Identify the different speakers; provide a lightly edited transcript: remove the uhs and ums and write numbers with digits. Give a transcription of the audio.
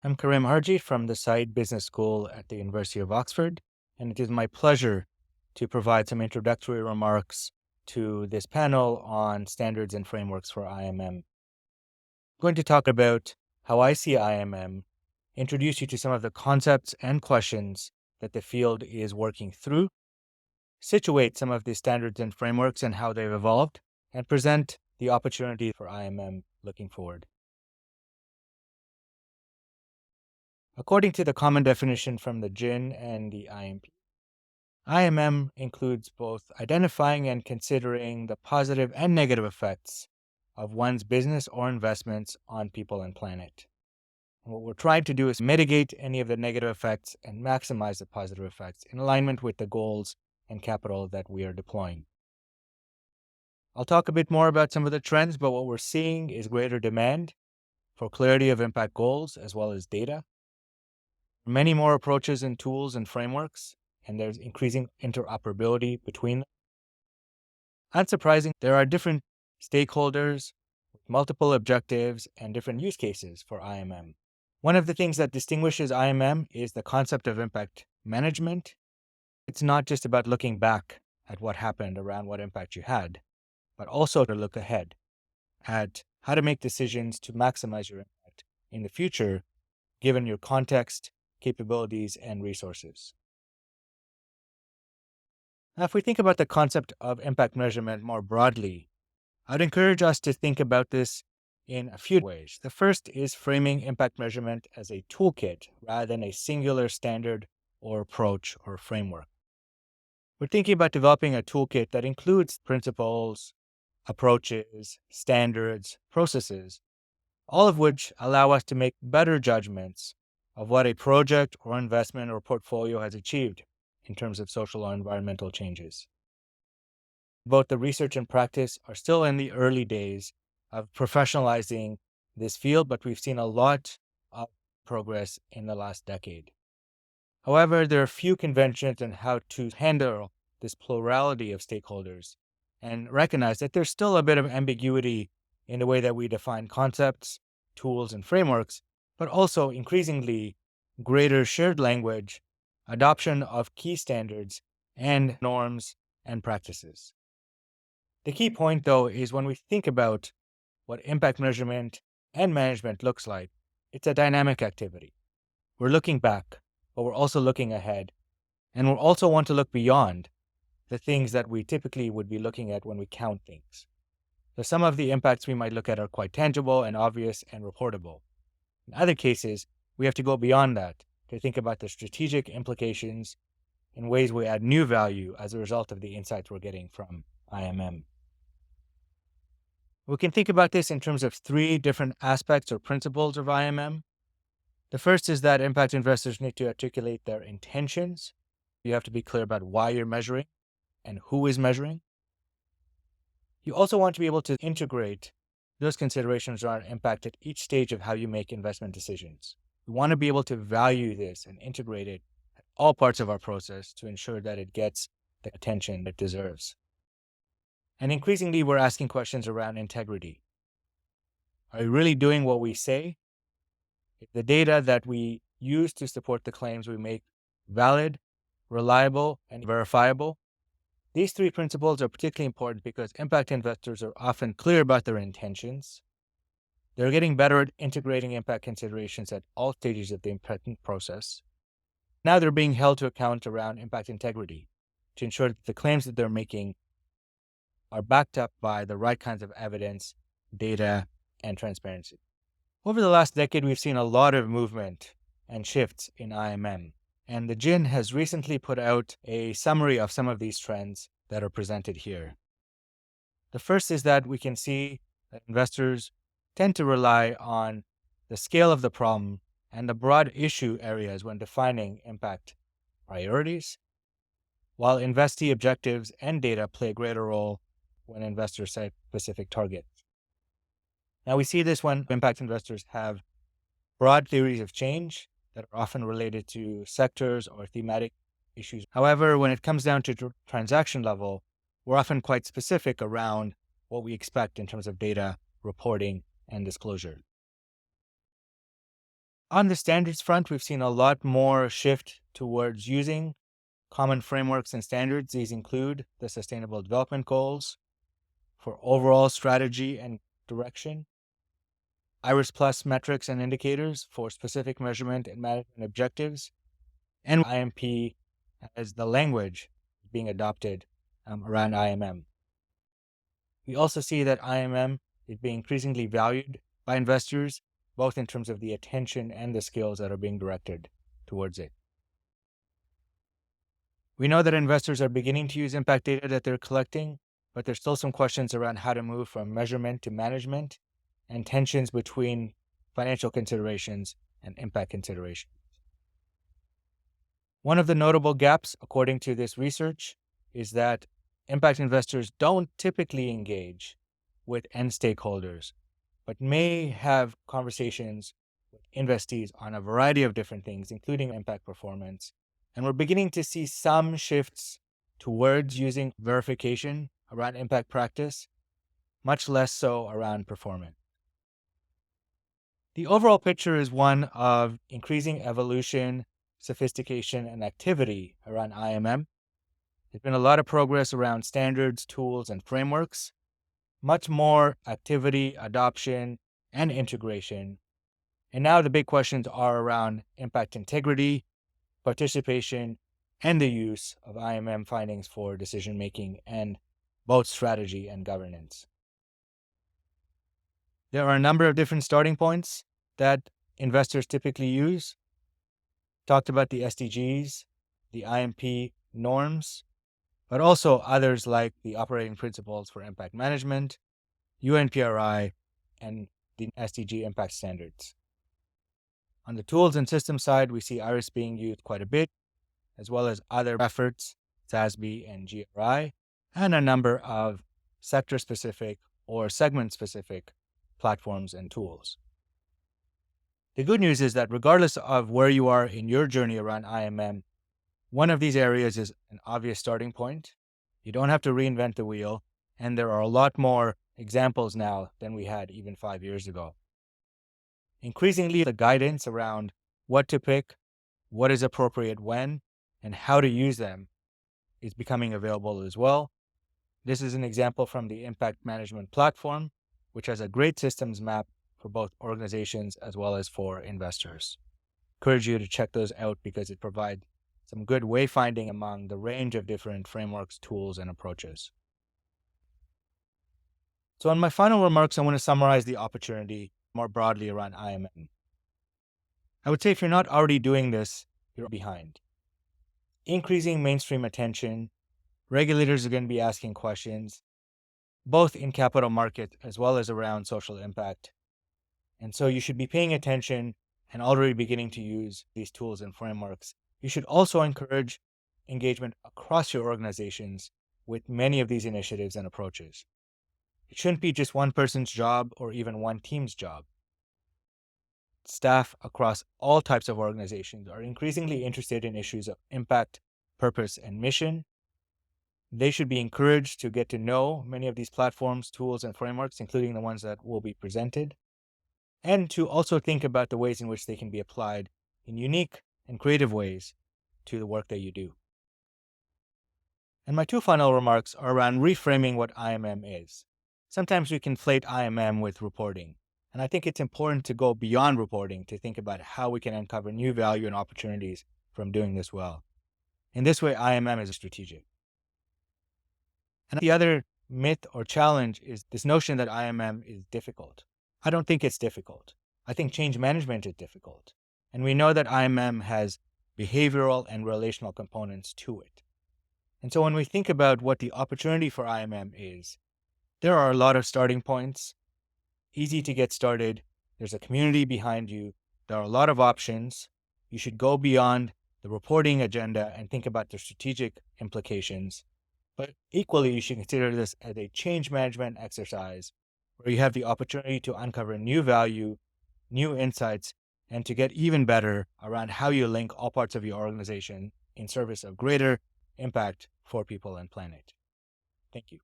Speaker 1: I'm Karim Harji from the Said Business School at the University of Oxford, and it is my pleasure to provide some introductory remarks to this panel on standards and frameworks for IMM. I'm going to talk about how I see IMM, introduce you to some of the concepts and questions that the field is working through, situate some of the standards and frameworks and how they've evolved, and present the opportunity for IMM looking forward. According to the common definition from the GIN and the IMP, IMM includes both identifying and considering the positive and negative effects of one's business or investments on people and planet. And what we're trying to do is mitigate any of the negative effects and maximize the positive effects in alignment with the goals and capital that we are deploying. I'll talk a bit more about some of the trends, but what we're seeing is greater demand for clarity of impact goals as well as data. Many more approaches and tools and frameworks, and there's increasing interoperability between them. Unsurprising, there are different stakeholders with multiple objectives and different use cases for IMM. One of the things that distinguishes IMM is the concept of impact management. It's not just about looking back at what happened around what impact you had, but also to look ahead at how to make decisions to maximize your impact in the future, given your context, capabilities, and resources. Now, if we think about the concept of impact measurement more broadly, I'd encourage us to think about this in a few ways. The first is framing impact measurement as a toolkit rather than a singular standard or approach or framework. We're thinking about developing a toolkit that includes principles, approaches, standards, processes, all of which allow us to make better judgments of what a project or investment or portfolio has achieved in terms of social or environmental changes. Both the research and practice are still in the early days of professionalizing this field, but we've seen a lot of progress in the last decade. However, there are few conventions on how to handle this plurality of stakeholders and recognize that there's still a bit of ambiguity in the way that we define concepts, tools, and frameworks, but also increasingly greater shared language, adoption of key standards and norms and practices. The key point, though, is when we think about what impact measurement and management looks like, it's a dynamic activity. We're looking back, but we're also looking ahead, and we'll also want to look beyond the things that we typically would be looking at when we count things. So some of the impacts we might look at are quite tangible and obvious and reportable. In other cases, we have to go beyond that to think about the strategic implications in ways we add new value as a result of the insights we're getting from IMM. We can think about this in terms of three different aspects or principles of IMM. The first is that impact investors need to articulate their intentions. You have to be clear about why you're measuring and who is measuring. You also want to be able to integrate those considerations around impact at each stage of how you make investment decisions. We want to be able to value this and integrate it at all parts of our process to ensure that it gets the attention it deserves. And increasingly, we're asking questions around integrity. Are we really doing what we say? Is the data that we use to support the claims we make valid, reliable, and verifiable? These three principles are particularly important because impact investors are often clear about their intentions. They're getting better at integrating impact considerations at all stages of the impact process. Now they're being held to account around impact integrity to ensure that the claims that they're making are backed up by the right kinds of evidence, data, and transparency. Over the last decade, we've seen a lot of movement and shifts in IMM, and the GIN has recently put out a summary of some of these trends that are presented here. The first is that we can see that investors tend to rely on the scale of the problem and the broad issue areas when defining impact priorities, while investee objectives and data play a greater role when investors set specific targets. Now, we see this when impact investors have broad theories of change that are often related to sectors or thematic issues. However, when it comes down to transaction level, we're often quite specific around what we expect in terms of data, reporting, and disclosure. On the standards front, we've seen a lot more shift towards using common frameworks and standards. These include the Sustainable Development Goals for overall strategy and direction, IRIS Plus metrics and indicators for specific measurement and management objectives, and IMP as the language being adopted around IMM. We also see that IMM is being increasingly valued by investors, both in terms of the attention and the skills that are being directed towards it. We know that investors are beginning to use impact data that they're collecting, but there's still some questions around how to move from measurement to management and tensions between financial considerations and impact considerations. One of the notable gaps, according to this research, is that impact investors don't typically engage with end stakeholders, but may have conversations with investees on a variety of different things, including impact performance. And we're beginning to see some shifts towards using verification around impact practice, much less so around performance. The overall picture is one of increasing evolution, sophistication, and activity around IMM. There's been a lot of progress around standards, tools, and frameworks, much more activity, adoption, and integration. And now the big questions are around impact integrity, participation, and the use of IMM findings for decision making and both strategy and governance. There are a number of different starting points that investors typically use. Talked about the SDGs, the IMP norms, but also others like the operating principles for impact management, UNPRI, and the SDG impact standards. On the tools and systems side, we see IRIS being used quite a bit, as well as other efforts, SASB and GRI, and a number of sector-specific or segment-specific platforms and tools. The good news is that regardless of where you are in your journey around IMM, one of these areas is an obvious starting point. You don't have to reinvent the wheel, and there are a lot more examples now than we had even 5 years ago. Increasingly, the guidance around what to pick, what is appropriate when, and how to use them is becoming available as well. This is an example from the Impact Management Platform, which has a great systems map for both organizations as well as for investors. Encourage you to check those out because it provides some good wayfinding among the range of different frameworks, tools, and approaches. So in my final remarks, I want to summarize the opportunity more broadly around IMM. I would say if you're not already doing this, you're behind. Increasing mainstream attention, regulators are going to be asking questions, both in capital market as well as around social impact. And so you should be paying attention and already beginning to use these tools and frameworks. You should also encourage engagement across your organizations with many of these initiatives and approaches. It shouldn't be just one person's job or even one team's job. Staff across all types of organizations are increasingly interested in issues of impact, purpose, and mission. They should be encouraged to get to know many of these platforms, tools, and frameworks, including the ones that will be presented, and to also think about the ways in which they can be applied in unique and creative ways to the work that you do. And my two final remarks are around reframing what IMM is. Sometimes we conflate IMM with reporting, and I think it's important to go beyond reporting to think about how we can uncover new value and opportunities from doing this well. In this way, IMM is strategic. And the other myth or challenge is this notion that IMM is difficult. I don't think it's difficult. I think change management is difficult. And we know that IMM has behavioral and relational components to it. And so when we think about what the opportunity for IMM is, there are a lot of starting points, easy to get started. There's a community behind you. There are a lot of options. You should go beyond the reporting agenda and think about the strategic implications. But equally, you should consider this as a change management exercise where you have the opportunity to uncover new value, new insights, and to get even better around how you link all parts of your organization in service of greater impact for people and planet. Thank you.